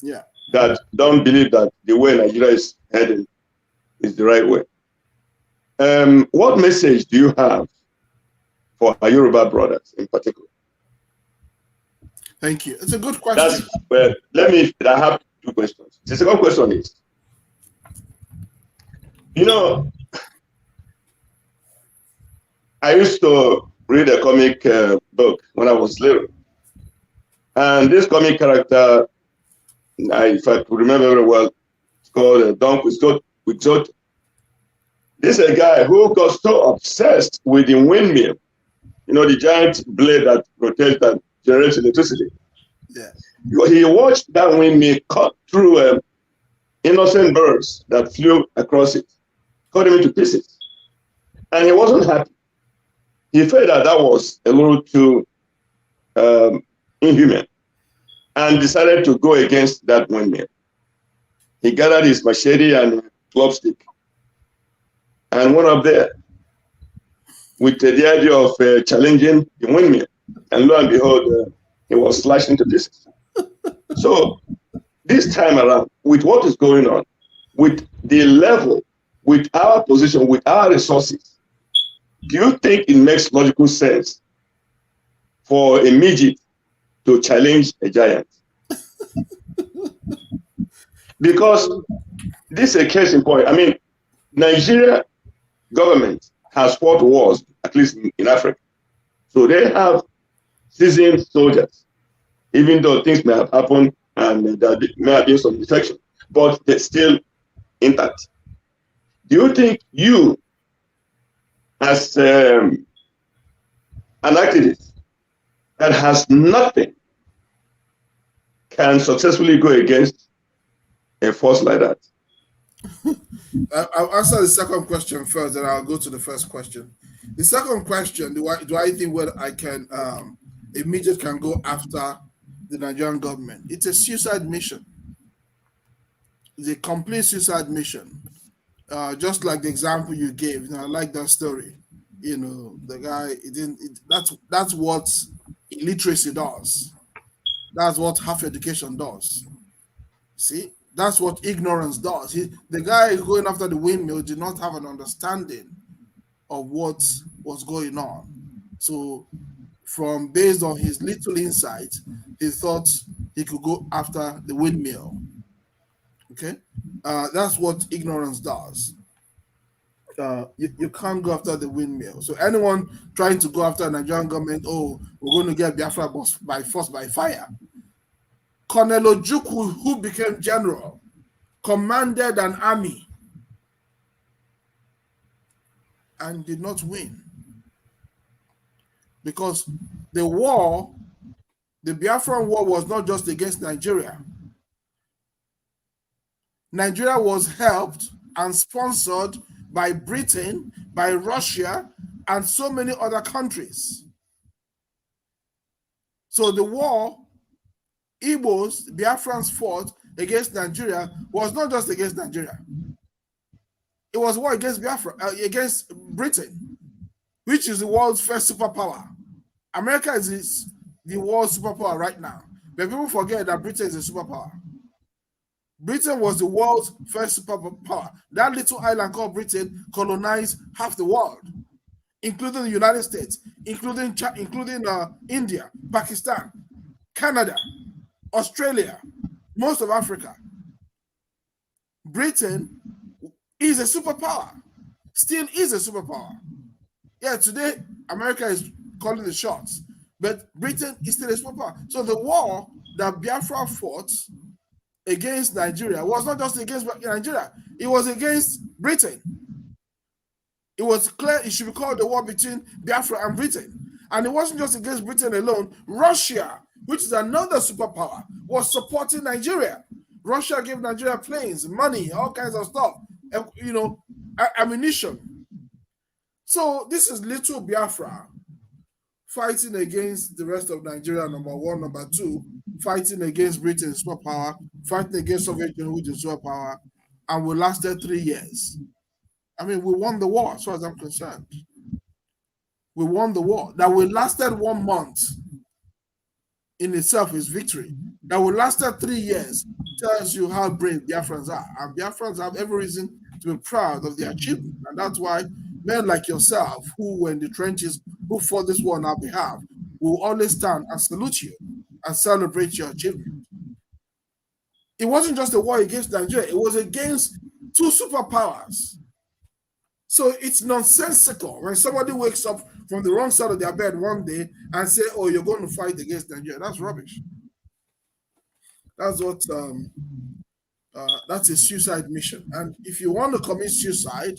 Yeah. That don't believe that the way Nigeria is heading is the right way. What message do you have for our Yoruba brothers in particular? Thank you. It's a good question. I have two questions. The second question is, I used to read a comic book when I was little. And this comic character, if I could remember very well, it's called Don Quixote. This is a guy who got so obsessed with the windmill, the giant blade that rotates and generates electricity. Yeah. He watched that windmill cut through innocent birds that flew across it, cut him into pieces. And he wasn't happy. He felt that was a little too inhuman, and decided to go against that windmill. He gathered his machete and club stick and went up there with the idea of challenging the windmill. And lo and behold, he was slashed into pieces. So this time around, with what is going on, with the level, with our position, with our resources, do you think it makes logical sense for a midget to challenge a giant? Because this is a case in point. I mean, Nigeria government has fought wars, at least in Africa. So they have seasoned soldiers, even though things may have happened and there may have been some defection. but they're still intact. Do you think you, as an activist that has nothing, can successfully go against a force like that? I'll answer the second question first, and I'll go to the first question. The second question: Do I think whether I can immediately can go after the Nigerian government? It's a suicide mission. It's a complete suicide mission. Just like the example you gave, I like that story. The guy. That's what illiteracy does. That's what half education does. See, that's what ignorance does. The guy going after the windmill did not have an understanding of what was going on. So, based on his little insight, he thought he could go after the windmill. Okay, that's what ignorance does. You can't go after the windmill. So anyone trying to go after the Nigerian government, oh, we're going to get Biafra by force, by fire. Colonel Ojukwu, who became general, commanded an army and did not win. Because the Biafran war was not just against Nigeria. Nigeria was helped and sponsored by Britain, by Russia, and so many other countries. So the war Igbos, Biafrans fought against Nigeria was not just against Nigeria. It was war against against Britain, which is the world's first superpower. America is the world's superpower right now. But people forget that Britain is a superpower. Britain was the world's first superpower. That little island called Britain colonized half the world, including the United States, including India, Pakistan, Canada, Australia, most of Africa. Britain is a superpower, still is a superpower. Yeah, today America is calling the shots, but Britain is still a superpower. So the war that Biafra fought against Nigeria was not just against Nigeria, it was against Britain. It was clear it should be called the war between Biafra and Britain. And it wasn't just against Britain alone. Russia, which is another superpower, was supporting Nigeria. Russia gave Nigeria planes, money, all kinds of stuff, ammunition. So this is little Biafra fighting against the rest of Nigeria, number one. Number two, fighting against Britain's superpower, fighting against Soviet Union, which is superpower, and we lasted 3 years. I mean, we won the war, as far as I'm concerned. We won the war. That we lasted 1 month in itself is victory. That we lasted 3 years tells you how brave Biafrans are. And Biafrans have every reason to be proud of their achievement. And that's why men like yourself, who were in the trenches, who fought this war on our behalf, will always stand and salute you and celebrate your achievement. It wasn't just a war against Nigeria, it was against two superpowers. So it's nonsensical when somebody wakes up from the wrong side of their bed one day and say, oh, you're going to fight against Nigeria. That's rubbish. That's what, that's a suicide mission. And if you want to commit suicide,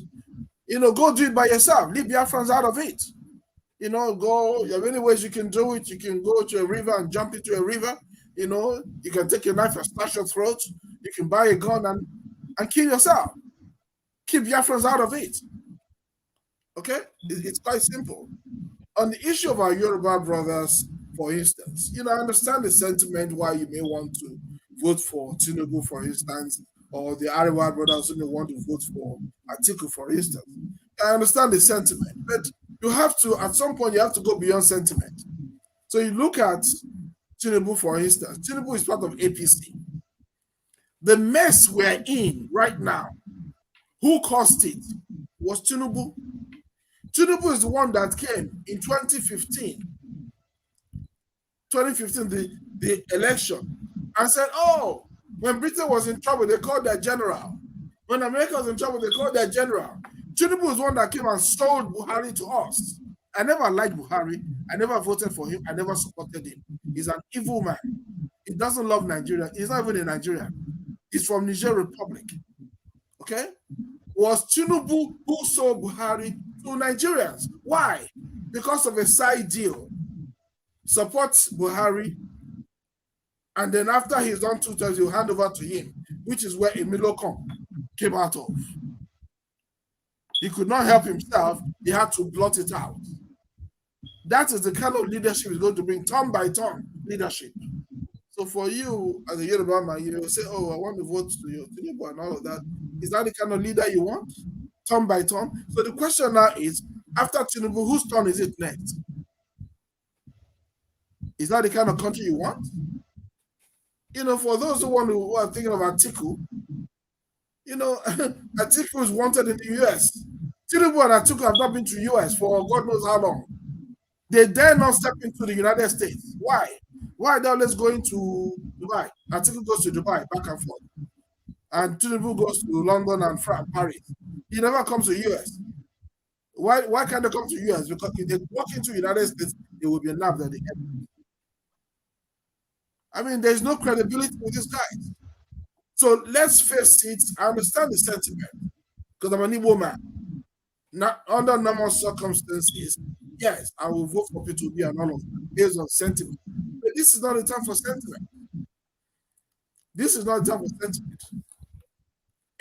go do it by yourself. Leave Biafrans out of it. Go, there are many ways you can do it. You can go to a river and jump into a river. You can take your knife and slash your throat. You can buy a gun and kill yourself. Keep Biafrans out of it. Okay? It's quite simple. On the issue of our Yoruba brothers, for instance, I understand the sentiment why you may want to vote for Tinubu, for instance, or the Arewa brothers who may want to vote for Atiku, for instance. I understand the sentiment, but at some point, you have to go beyond sentiment. So you look at Tinubu, for instance. Tinubu is part of APC. The mess we're in right now, who caused it was Tinubu. Tinubu is the one that came in 2015, the election, and said, oh, when Britain was in trouble, they called their general. When America was in trouble, they called their general. Tinubu was one that came and sold Buhari to us. I never liked Buhari. I never voted for him. I never supported him. He's an evil man. He doesn't love Nigeria. He's not even a Nigerian. He's from Niger Republic. Okay? Was Tinubu who sold Buhari to Nigerians. Why? Because of a side deal. Supports Buhari, and then after he's done 2 terms, he'll hand over to him, which is where Emilokon came out of. He could not help himself. He had to blot it out. That is the kind of leadership he's going to bring, turn by turn leadership. So for you, as a Yoruba man, you will say, oh, I want to vote to you, Tinubu and all of that. Is that the kind of leader you want? Turn by turn? So the question now is, after Tinubu, whose turn is it next? Is that the kind of country you want? You know, for those who are thinking of Atiku, you know, Atiku is wanted in the US. Tinubu and Atiku have not been to the US for God knows how long. They dare not step into the United States. Why? Why are they always going to Dubai? Atiku goes to Dubai, back and forth. And Tinubu goes to London and Paris. He never comes to the US. Why can't they come to the US? Because if they walk into the United States, they will be nabbed at the end. I mean, there's no credibility with these guys. So let's face it. I understand the sentiment because I'm an Igbo man. Not under normal circumstances, yes, I will vote for P2B and all of that based on sentiment. But this is not a time for sentiment. This is not a time for sentiment.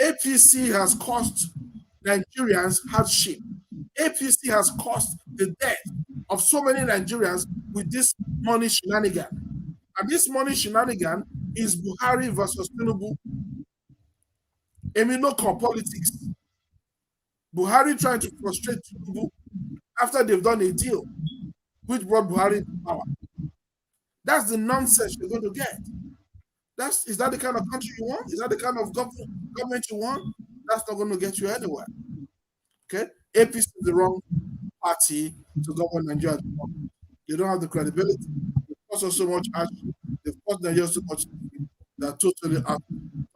APC has cost Nigerians hardship. APC has cost the death of so many Nigerians with this money shenanigan. And this money shenanigan is Buhari versus Tinubu. Eminoko politics. Buhari trying to frustrate Tinubu after they've done a deal which brought Buhari to power. That's the nonsense you're going to get. Is that the kind of country you want? Is that the kind of government you want? That's not going to get you anywhere. Okay? APC is the wrong party to govern Nigeria. They don't have the credibility. They've cost us so much action. They've cost Nigeria so much. They're totally out of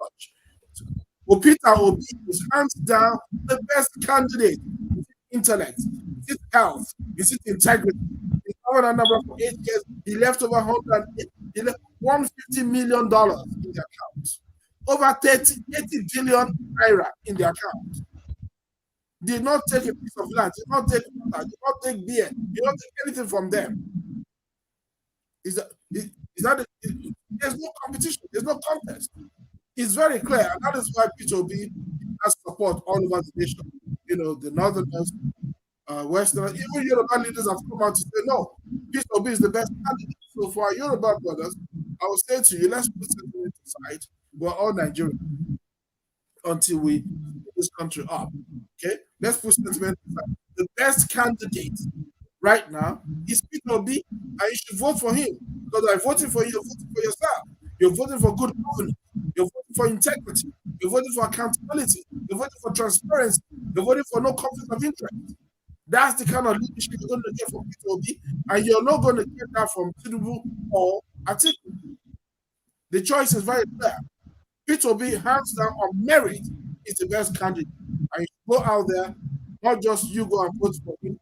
touch. Well, Peter Obi is hands down the best candidate. Is it intellect? Is it health? Is it integrity? He's governed number for 8 years. He left over $150 million in the account. Over 80 billion naira in the account. Did not take a piece of land, did not take water, did not take beer, did not take anything from them. There's no competition, there's no contest. It's very clear, and that is why P2B has support all over the nation. You know, the Northerners, Westerners, even Yoruba leaders have come out to say, no, P2B is the best candidate. So for our Yoruba brothers, I will say to you, let's put it aside. We're all Nigerians until we put this country up. Okay? Let's put sentiment aside. The best candidate right now is P2B, and you should vote for him. Because by voting for you, you're voting for yourself. You're voting for good governance. You're voting for integrity. You're voting for accountability. You're voting for transparency. You're voting for no conflict of interest. That's the kind of leadership you're going to get from P2B, and you're not going to get that from Tinubu or Atiku. The choice is very clear. P2B, hands down on merit, is the best candidate. And you go out there, not just you go and vote for him.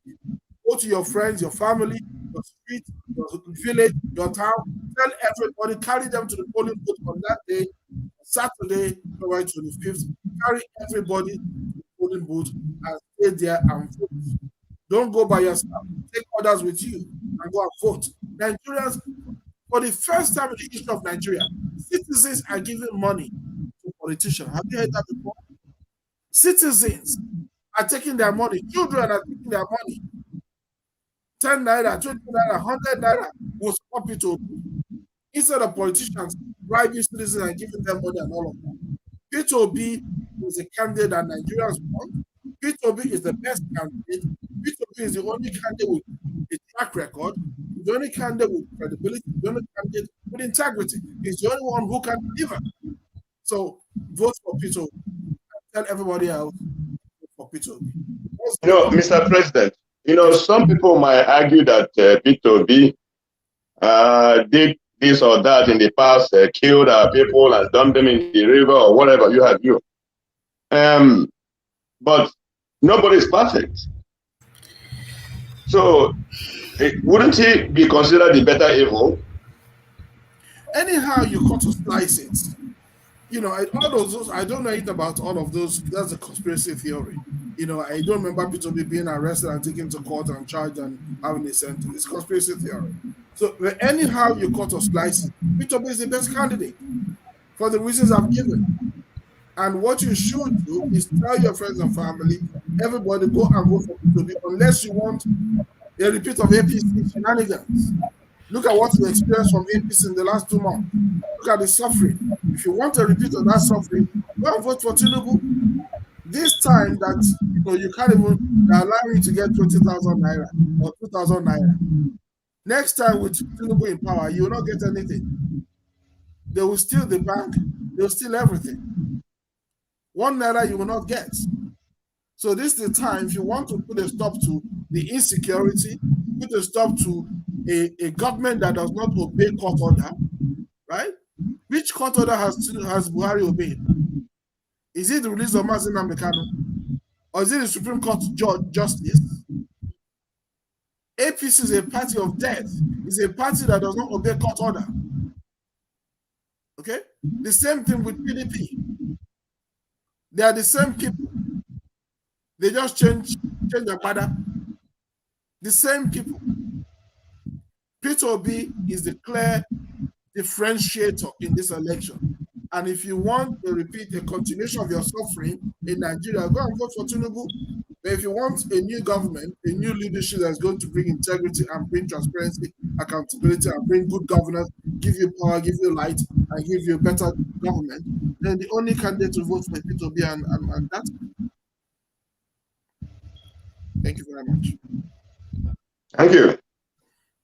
Go to your friends, your family, your street, your village, your town. Tell everybody, carry them to the polling booth on that day, Saturday, February 25th. Carry everybody to the polling booth and stay there and vote. Don't go by yourself. Take others with you and go and vote. Nigerians, for the first time in the history of Nigeria, citizens are giving money to politicians. Have you heard that before? Citizens are taking their money. Children are taking their money. 10 naira, 20 naira, 100 naira will support P2B. Instead of politicians bribing citizens and giving them money and all of that. P2B is a candidate that Nigerians want. P2B is the best candidate. P2B is the only candidate with a track record. He's the only candidate with credibility. The only candidate with integrity. He's the only one who can deliver. So vote for P2B. Tell everybody else for P2B. You know, Mr. President, you know, some people might argue that P2B did this or that in the past, killed our people and dumped them in the river or whatever you have you. But nobody is perfect. So wouldn't he be considered the better evil? Anyhow you cut to slice it, all those, I don't know anything about all of those. That's a conspiracy theory. I don't remember Peter Obi being arrested and taken to court and charged and having a sentence. It's conspiracy theory. So anyhow you cut or slice it, Peter Obi is the best candidate for the reasons I've given. And what you should do is tell your friends and family, everybody go and vote for Peter Obi unless you want a repeat of APC shenanigans. Look at what we experienced from APC in the last 2 months. Look at the suffering. If you want a repeat of that suffering, go and vote for Tinubu. This time that you can't even allow you to get 20,000 naira or 2,000 naira. Next time with Tinubu in power, you will not get anything. They will steal the bank. They will steal everything. 1 naira you will not get. So this is the time, if you want to put a stop to the insecurity, put a stop to a government that does not obey court order, right? Which court order has Buhari obeyed? Is it the release of Mazi Nnamdi Kanu? Or is it the Supreme Court justice? APC is a party of death. It's a party that does not obey court order. Okay? The same thing with PDP. They are the same people. They just change their father. The same people. Peter Obi is the clear differentiator in this election. And if you want to repeat a continuation of your suffering in Nigeria, go and vote for Tinubu. But if you want a new government, a new leadership that's going to bring integrity and bring transparency, accountability, and bring good governance, give you power, give you light, and give you a better government, then the only candidate to vote for Peter Obi and that. Thank you very much. Thank you.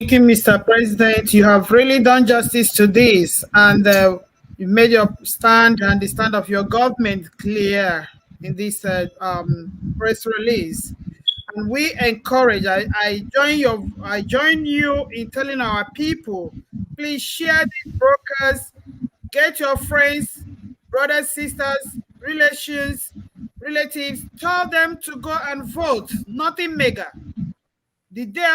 Thank you, Mr. President. You have really done justice to this, and you made your stand and the stand of your government clear in this press release. And we encourage. I join you in telling our people, please share these brokers, get your friends, brothers, sisters, relatives, tell them to go and vote. Nothing mega. The day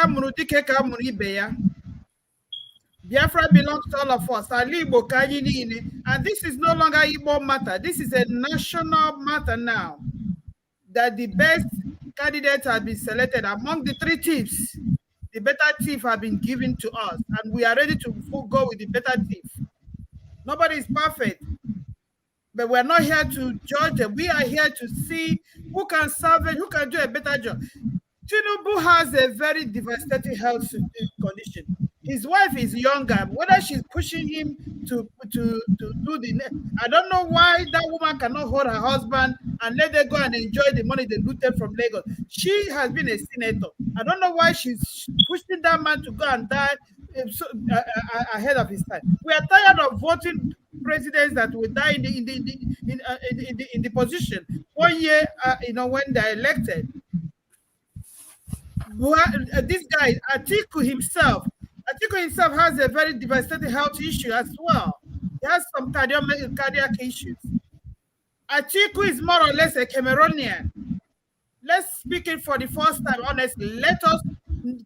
Biafra belongs to all of us. And this is no longer Igbo matter. This is a national matter now. That the best candidates have been selected among the 3 chiefs. The better chief have been given to us, and we are ready to go with the better chief. Nobody is perfect, but we're not here to judge them. We are here to see who can serve it, who can do a better job. Tinubu has a very devastating health condition. His wife is younger. Whether she's pushing him to do I don't know why that woman cannot hold her husband and let them go and enjoy the money they looted from Lagos. She has been a senator. I don't know why she's pushing that man to go and die ahead of his time. We are tired of voting presidents that will die in the position 1 year. When they're elected. This guy Atiku himself has a very devastating health issue as well. He has some cardiac issues. Atiku is more or less a Cameroonian. Let's speak it for the first time, honestly. Let us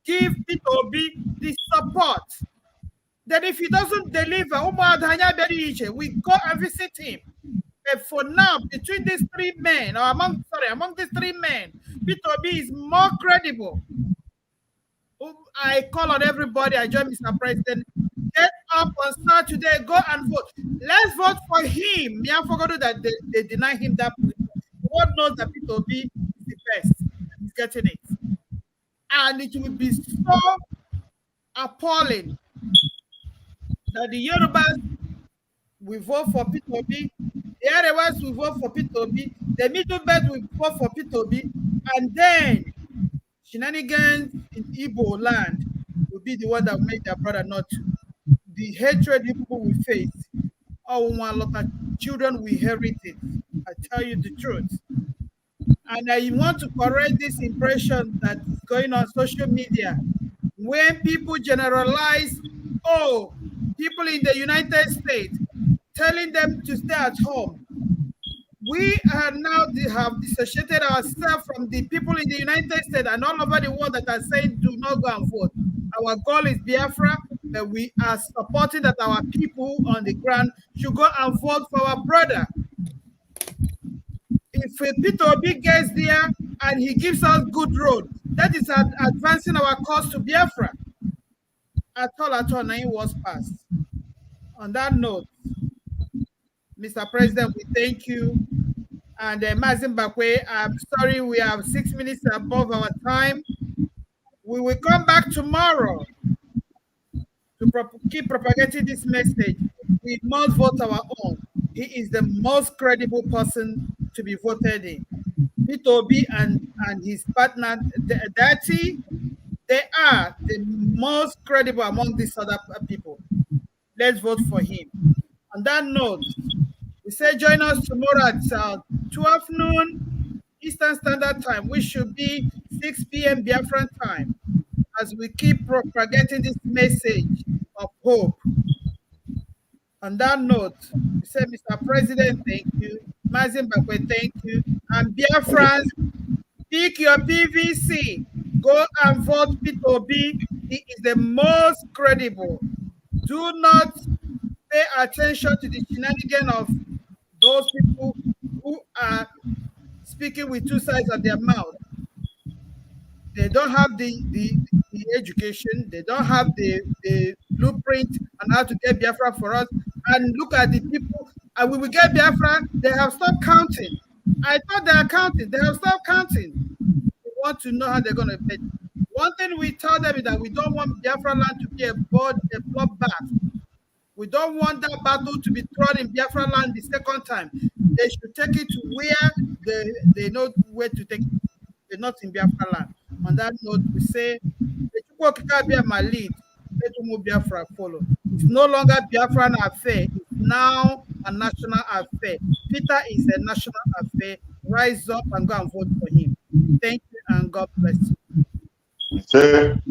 give Peter Obi the support. That if he doesn't deliver, we go and visit him. But for now, between these 3 men, or among these 3 men, Peter Obi is more credible. I call on everybody. I join Mr. President. Get up on Saturday. Go and vote. Let's vote for him. I forgot that they deny him that position. The world knows that Peter Obi is the best. He's getting it. And it will be so appalling that the Yorubas will vote for Peter Obi. The Arewas will vote for Peter Obi. The Middle Belt will vote for Peter Obi. And then shenanigans in Igbo land will be the one that will make their brother not to. The hatred people will face. Oh, one lot of children will inherit it. I tell you the truth. And I want to correct this impression that is going on social media. When people generalize, people in the United States telling them to stay at home. We are now have dissociated ourselves from the people in the United States and all over the world that are saying do not go and vote. Our goal is Biafra. But we are supporting that our people on the ground should go and vote for our brother. If Peter Obi gets there and he gives us good road, that is advancing our cause to Biafra. At all, 9 was passed. On that note, Mr. President, we thank you. And Mazin Bakwe, I'm sorry we have 6 minutes above our time. We will come back tomorrow to keep propagating this message. We must vote our own. He is the most credible person to be voted in. Peter Obi and his partner, Dati, they are the most credible among these other people. Let's vote for him. On that note, we say join us tomorrow at 12 noon Eastern Standard Time, which should be 6 p.m. Biafran time, as we keep propagating this message of hope. On that note, we say, Mr. President, thank you. Mazin Bakwe, thank you. And Biafrans, pick your PVC. Go and vote Peter Obi. He is the most credible. Do not pay attention to the shenanigans of those people who are speaking with two sides of their mouth. They don't have the education, they don't have the blueprint on how to get Biafra for us. And look at the people, and we will get Biafra, they have stopped counting. I thought they are counting, they have stopped counting. We want to know how they're going to pay. One thing we tell them is that we don't want Biafra land to be a bloodbath. We don't want that battle to be thrown in Biafra land the second time. They should take it to where they know where to take it. They're not in Biafra land. On that note, we say, my lead, let move Biafra follow. It's no longer Biafran affair. It's now a national affair. Peter is a national affair. Rise up and go and vote for him. Thank you and God bless you.